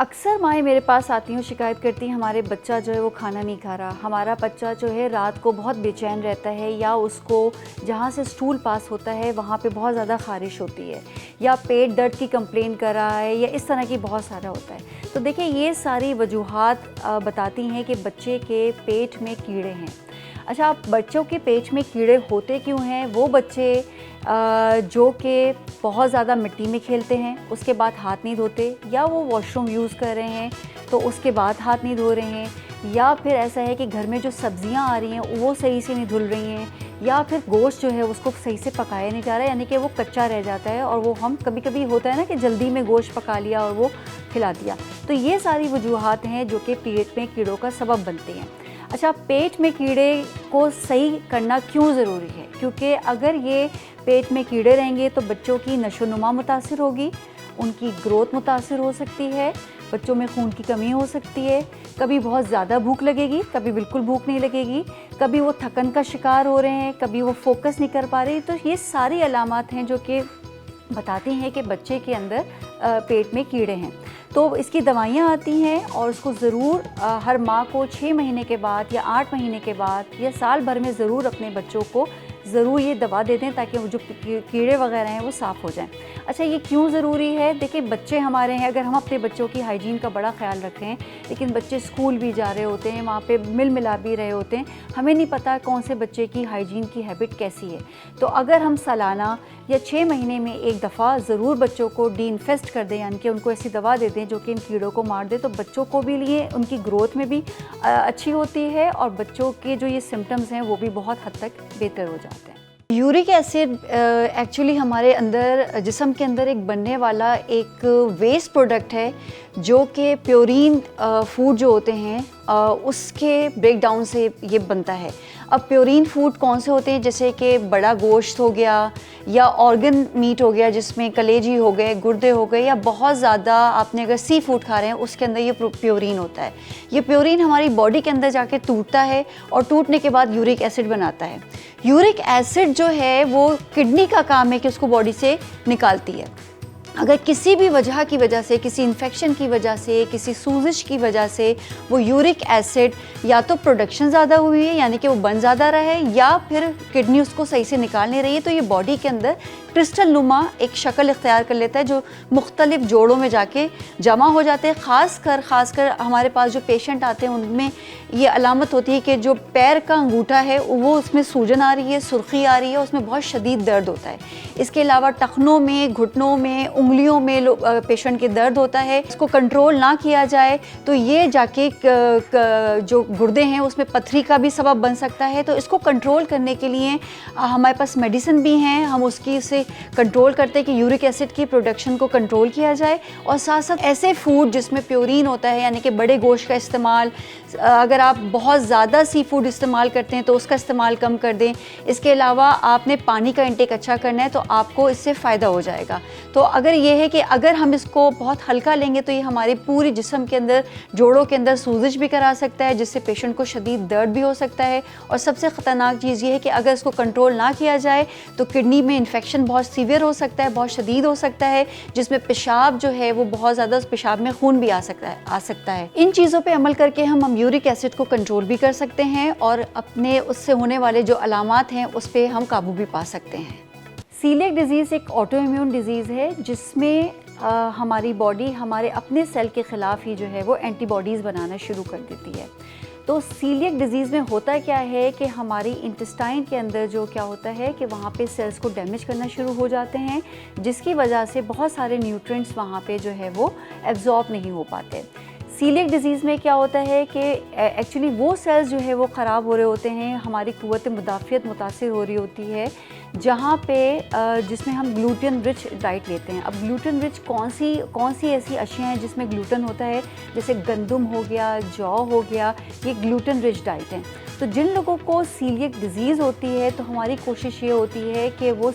अक्सर माएँ मेरे पास आती हैं, शिकायत करती हैं हमारे बच्चा जो है वो खाना नहीं खा रहा, हमारा बच्चा जो है रात को बहुत बेचैन रहता है, या उसको जहाँ से स्टूल पास होता है वहाँ पे बहुत ज़्यादा ख़ारिश होती है, या पेट दर्द की कंप्लेन कर रहा है, या इस तरह की बहुत सारा होता है। तो देखिए ये सारी वजूहात बताती हैं कि बच्चे के पेट में कीड़े हैं। अच्छा, आप बच्चों के पेट में कीड़े होते क्यों हैं? वो बच्चे जो कि बहुत ज़्यादा मिट्टी में खेलते हैं, उसके बाद हाथ नहीं धोते, या वो वॉशरूम यूज़ कर रहे हैं तो उसके बाद हाथ नहीं धो रहे हैं, या फिर ऐसा है कि घर में जो सब्जियां आ रही हैं वो सही से नहीं धुल रही हैं, या फिर गोश्त जो है उसको सही से पकाया नहीं जा रहा है, यानी कि वो कच्चा रह जाता है और वो हम कभी-कभी होता है ना कि जल्दी में गोश्त पका लिया और वो खिला दिया। तो ये सारी वजूहात हैं जो कि पेट में कीड़ों का सबब बनती हैं। अच्छा, पेट में कीड़े को सही करना क्यों ज़रूरी है? क्योंकि अगर ये पेट में कीड़े रहेंगे तो बच्चों की नशोनुमा मुतासिर होगी, उनकी ग्रोथ मुतासिर हो सकती है, बच्चों में खून की कमी हो सकती है, कभी बहुत ज़्यादा भूख लगेगी, कभी बिल्कुल भूख नहीं लगेगी, कभी वो थकन का शिकार हो रहे हैं, कभी वो फोकस नहीं कर पा रही। तो ये सारी अलामात हैं जो कि बताती हैं कि बच्चे के अंदर पेट में कीड़े हैं। तो इसकी दवाइयाँ आती हैं और उसको ज़रूर हर माँ को 6 महीने के बाद या 8 महीने के बाद या साल भर में ज़रूर अपने बच्चों को ज़रूर ये दवा दे दें ताकि वो जो कीड़े वगैरह हैं वो साफ़ हो जाएं। अच्छा, ये क्यों ज़रूरी है? देखिए, बच्चे हमारे हैं, अगर हम अपने बच्चों की हाइजीन का बड़ा ख्याल रखें, लेकिन बच्चे स्कूल भी जा रहे होते हैं, वहाँ पे मिल मिला भी रहे होते हैं, हमें नहीं पता कौन से बच्चे की हाइजीन की हैबिट कैसी है। तो अगर हम सालाना या 6 महीने में एक दफ़ा ज़रूर बच्चों को डीइन्फेस्ट कर दें, यानी कि उनको ऐसी दवा दे दें जो कि इन कीड़ों को मार दे, तो बच्चों को भी लिए उनकी ग्रोथ में भी अच्छी होती है और बच्चों के जो ये सिम्टम्स हैं वो भी बहुत हद तक बेहतर हो जाते हैं। यूरिक एसिड एक्चुअली हमारे अंदर जिस्म के अंदर एक बनने वाला एक वेस्ट प्रोडक्ट है जो कि प्योरीन फूड जो होते हैं उसके ब्रेकडाउन से ये बनता है। अब प्योरीन फूड कौन से होते हैं? जैसे कि बड़ा गोश्त हो गया, या ऑर्गन मीट हो गया जिसमें कलेजी हो गए, गुर्दे हो गए, या बहुत ज़्यादा आपने अगर सी फूड खा रहे हैं उसके अंदर ये प्योरीन होता है। ये प्योरीन हमारी बॉडी के अंदर जाके टूटता है और टूटने के बाद यूरिक एसिड बनाता है। यूरिक एसिड जो है वो किडनी का काम है कि उसको बॉडी से निकालती है। अगर किसी भी वजह की वजह से, किसी इन्फेक्शन की वजह से, किसी सूजिश की वजह से वो यूरिक एसिड या तो प्रोडक्शन ज़्यादा हुई है, यानी कि वो बन ज़्यादा रहा है, या फिर किडनी उसको सही से निकाल नहीं रही है, तो ये बॉडी के अंदर क्रिस्टल नुमा एक शक्ल इख्तियार कर लेता है जो मुख्तलिफ जोड़ों में जाके जमा हो जाते हैं। ख़ासकर हमारे पास जो पेशेंट आते हैं उनमें ये अलामत होती है कि जो पैर का अंगूठा है वो उसमें सूजन आ रही है, सुर्खी आ रही है, उसमें बहुत शदीद दर्द होता है। इसके अलावा टखनों में, घुटनों में, उंगलियों में पेशेंट के दर्द होता है। इसको कंट्रोल ना किया जाए तो ये जाके जो गुर्दे हैं उसमें पथरी का भी सबब बन सकता है। तो इसको कंट्रोल करने के लिए हमारे पास मेडिसिन भी हैं, हम उसकी से कंट्रोल करते हैं कि यूरिक एसिड की प्रोडक्शन को कंट्रोल किया जाए। और साथ साथ ऐसे फूड जिसमें प्योरीन होता है, यानी कि बड़े गोश्त का इस्तेमाल, अगर आप बहुत ज़्यादा सी फूड इस्तेमाल करते हैं तो उसका इस्तेमाल कम कर दें। इसके अलावा आपने पानी का इंटेक अच्छा करना है तो आपको इससे फ़ायदा हो जाएगा। तो अगर ये है कि अगर हम इसको बहुत हल्का लेंगे तो ये हमारे पूरे जिस्म के अंदर, जोड़ों के अंदर सूजिश भी करा सकता है, जिससे पेशेंट को शदीद दर्द भी हो सकता है। और सबसे ख़तरनाक चीज़ ये है कि अगर इसको कंट्रोल ना किया जाए तो किडनी में इन्फेक्शन बहुत सीवियर हो सकता है, बहुत शदीद हो सकता है, जिसमें पेशाब जो है वो बहुत ज़्यादा, उस पेशाब में खून भी आ सकता है। इन चीज़ों पे अमल करके हम यूरिक एसिड को कंट्रोल भी कर सकते हैं और अपने उससे होने वाले जो अलामात हैं उस पर हम काबू भी पा सकते हैं। सीलिएक डिज़ीज़ एक ऑटो इम्यून डिज़ीज़ है जिसमें हमारी बॉडी हमारे अपने सेल के ख़िलाफ़ ही जो है वो एंटीबॉडीज़ बनाना शुरू कर देती है। तो सीलिएक डिज़ीज़ में होता क्या है कि हमारी इंटेस्टाइन के अंदर जो क्या होता है कि वहाँ पे सेल्स को डैमेज करना शुरू हो जाते हैं, जिसकी वजह से बहुत सारे न्यूट्रिएंट्स वहाँ पे जो है वो एब्जॉर्ब नहीं हो पाते। सीलिएक डिज़ीज़ में क्या होता है कि एक्चुअली वो सेल्स जो है वो ख़राब हो रहे होते हैं, हमारी क़ुव्वत मुदाफ़ियत मुतासिर हो रही होती है, जहाँ पे जिसमें हम ग्लूटेन रिच डाइट लेते हैं। अब ग्लूटेन रिच कौन सी ऐसी अशियाँ हैं जिसमें ग्लूटेन होता है? जैसे गंदम हो गया, जौ हो गया, ये ग्लूटेन रिच डाइट हैं। तो जिन लोगों को सीलिएक डिज़ीज़ होती है तो हमारी कोशिश ये होती है कि वो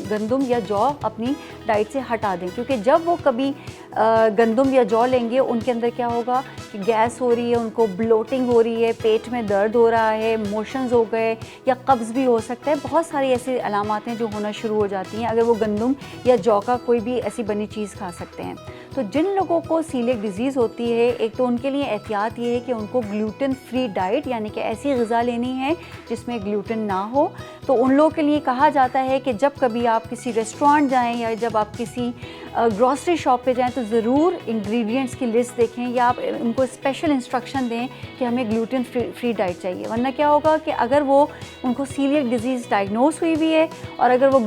गंदम या जौ अपनी डाइट से हटा दें, क्योंकि जब वो कभी गंदम या जौ लेंगे उनके अंदर क्या होगा कि गैस हो रही है, उनको ब्लोटिंग हो रही है, पेट में दर्द हो रहा है, मोशंस हो गए, या कब्ज़ भी हो सकता है। बहुत सारी ऐसी अलामात हैं जो होना शुरू हो जाती हैं अगर वो गंदम या जौ का कोई भी ऐसी बनी चीज़ खा सकते हैं। तो जिन लोगों को सीलिएक डिजीज़ होती है, एक तो उनके लिए एहतियात ये है कि उनको ग्लूटेन फ्री डाइट यानी कि ऐसी ग़िज़ा लेनी है जिसमें ग्लूटेन ना हो। तो उन लोगों के लिए कहा जाता है कि जब कभी आप किसी रेस्टोरेंट जाएं या जब आप किसी ग्रॉसरी शॉप पे जाएं तो ज़रूर इंग्रेडिएंट्स की लिस्ट देखें या आप उनको स्पेशल इंस्ट्रक्शन दें कि हमें ग्लूटेन फ्री डाइट चाहिए। वरना क्या होगा कि अगर वो उनको सीलिएक डिजीज़ डायग्नोस हुई भी है और अगर वो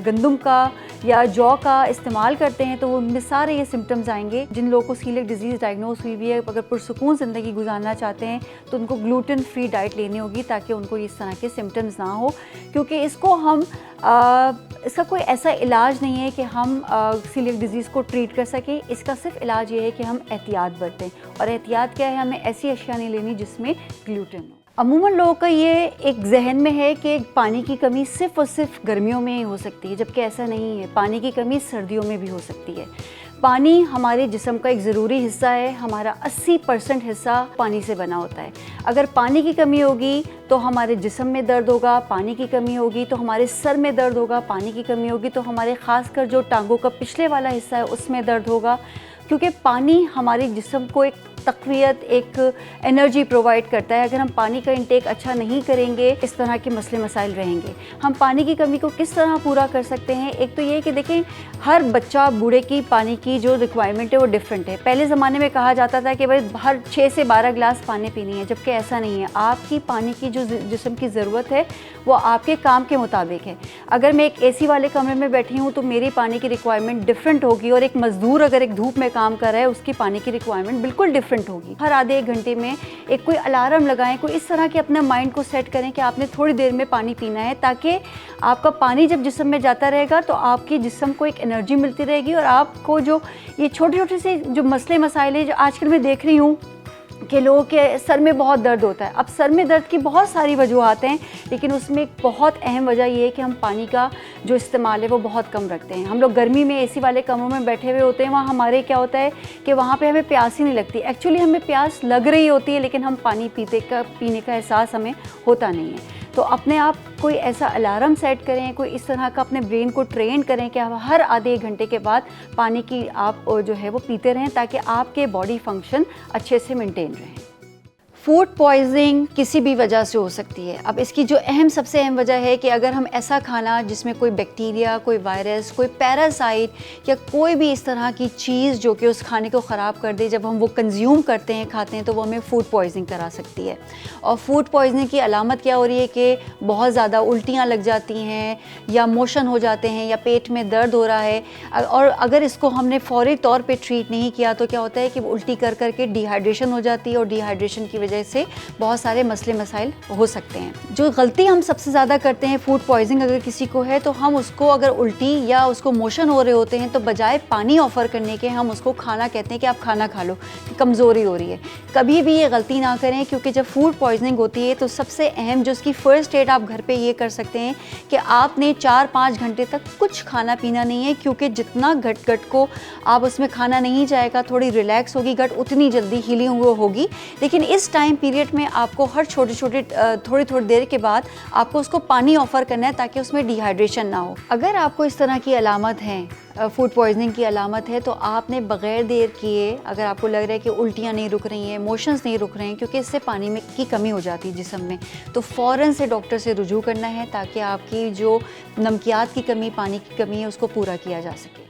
गंदम का या जौ का इस्तेमाल करते हैं तो वो उनमें सारे ये सिम्टम्स आएंगे। जिन लोगों को सीलिएक डिजीज़ डायग्नोस हुई भी है, अगर पुरसुकून ज़िंदगी गुजारना चाहते हैं तो उनको ग्लूटेन फ्री डाइट लेनी होगी ताकि उनको इस तरह के सिम्टम्स ना हो। क्योंकि इसको हम इसका कोई ऐसा इलाज नहीं है कि हम सीलिएक डिजीज़ को ट्रीट कर सकें। इसका सिर्फ इलाज ये है कि हम एहतियात बरतें। और एहतियात क्या है, हमें ऐसी अशिया नहीं लेनी जिसमें ग्लूटेन हो। अमूमन लोगों का ये एक जहन में है कि पानी की कमी सिर्फ़ और सिर्फ गर्मियों में ही हो सकती है, जबकि ऐसा नहीं है। पानी की कमी सर्दियों में भी हो सकती है। पानी हमारे जिस्म का एक ज़रूरी हिस्सा है। हमारा 80% हिस्सा पानी से बना होता है। अगर पानी की कमी होगी तो हमारे जिस्म में दर्द होगा, पानी की कमी होगी तो हमारे सर में दर्द होगा, पानी की कमी होगी तो हमारे ख़ासकर जो टांगों का पिछले वाला हिस्सा है उसमें दर्द होगा। क्योंकि पानी हमारे जिस्म को एक तक़वियत, एक एनर्जी प्रोवाइड करता है। अगर हम पानी का इंटेक अच्छा नहीं करेंगे, इस तरह के मसले मसाइल रहेंगे। हम पानी की कमी को किस तरह पूरा कर सकते हैं? एक तो ये कि देखें, हर बच्चा बूढ़े की पानी की जो रिक्वायरमेंट है वो डिफरेंट है। पहले ज़माने में कहा जाता था कि भाई हर 6 से 12 गिलास पानी पीनी है, जबकि ऐसा नहीं है। आपकी पानी की जो जिस्म की ज़रूरत है वो आपके काम के मुताबिक है। अगर मैं एक एसी वाले कमरे में बैठी हूँ तो मेरी पानी की रिक्वायरमेंट डिफरेंट होगी और एक मज़दूर अगर एक धूप में काम कर रहा है उसकी पानी की रिक्वायरमेंट बिल्कुल डिफरेंट होगी। हर आधे 1 घंटे में एक कोई अलार्म लगाएं, कोई इस तरह के अपने माइंड को सेट करें कि आपने थोड़ी देर में पानी पीना है, ताकि आपका पानी जब जिस्म में जाता रहेगा तो आपकी जिस्म को एक एनर्जी मिलती रहेगी और आपको जो ये छोटे छोटे से जो मसले मसाइल है, जो आजकल मैं देख रही हूँ कि लोगों के सर में बहुत दर्द होता है। अब सर में दर्द की बहुत सारी वजूहात हैं, लेकिन उसमें एक बहुत अहम वजह ये है कि हम पानी का जो इस्तेमाल है वो बहुत कम रखते हैं। हम लोग गर्मी में एसी वाले कमरों में बैठे हुए होते हैं, वहाँ हमारे क्या होता है कि वहाँ पे हमें प्यास ही नहीं लगती। एक्चुअली हमें प्यास लग रही होती है, लेकिन हम पानी पीने का एहसास हमें होता नहीं है। तो अपने आप कोई ऐसा अलार्म सेट करें, कोई इस तरह का अपने ब्रेन को ट्रेन करें कि आप हर आधे 1 घंटे के बाद पानी की आप जो है वो पीते रहें, ताकि आपके बॉडी फंक्शन अच्छे से मेंटेन रहें। फूड पॉइजनिंग किसी भी वजह से हो सकती है। अब इसकी जो सबसे अहम वजह है कि अगर हम ऐसा खाना जिसमें कोई बैक्टीरिया, कोई वायरस, कोई पैरासाइट या कोई भी इस तरह की चीज़ जो कि उस खाने को ख़राब कर दे, जब हम वो कंज्यूम करते हैं, खाते हैं, तो वो हमें फूड पॉइजनिंग करा सकती है। और फूड पॉइजनिंग की अलामत क्या हो रही है कि बहुत ज़्यादा उल्टियाँ लग जाती हैं या मोशन हो जाते हैं या पेट में दर्द हो रहा है। और अगर इसको हमने फ़ौरी तौर पर ट्रीट नहीं किया तो क्या होता है कि उल्टी कर करके डिहाइड्रेशन हो जाती है और डिहाइड्रेशन की वजह से बहुत सारे मसले मसाइल हो सकते हैं। जो गलती हम सबसे ज़्यादा करते हैं, फूड पॉइजनिंग अगर किसी को है तो हम उसको, अगर उल्टी या उसको मोशन हो रहे होते हैं तो बजाय पानी ऑफ़र करने के हम उसको खाना कहते हैं कि आप खाना खा लो, कि कमज़ोरी हो रही है। कभी भी ये गलती ना करें, क्योंकि जब फूड पॉइजनिंग होती है तो सबसे अहम जो उसकी फ़र्स्ट एड आप घर पर ये कर सकते हैं कि आपने 4-5 घंटे तक कुछ खाना पीना नहीं है, क्योंकि जितना गट को आप उसमें खाना नहीं जाएगा, थोड़ी रिलैक्स होगी गट, उतनी जल्दी हीलिंग होगी। लेकिन इस टाइम पीरियड में आपको हर थोड़ी देर के बाद आपको उसको पानी ऑफ़र करना है, ताकि उसमें डिहाइड्रेशन ना हो। अगर आपको इस तरह की अलामत है, फूड पॉइजनिंग की अलामत है, तो आपने बग़ैर देर किए, अगर आपको लग रहा है कि उल्टियाँ नहीं रुक रही हैं, मोशंस नहीं रुक रहे हैं, क्योंकि इससे पानी में की कमी हो जाती है जिस्म में, तो फ़ौरन से डॉक्टर से रुजू करना है, ताकि आपकी जो नमकियात की कमी, पानी की कमी है, उसको पूरा किया जा सके।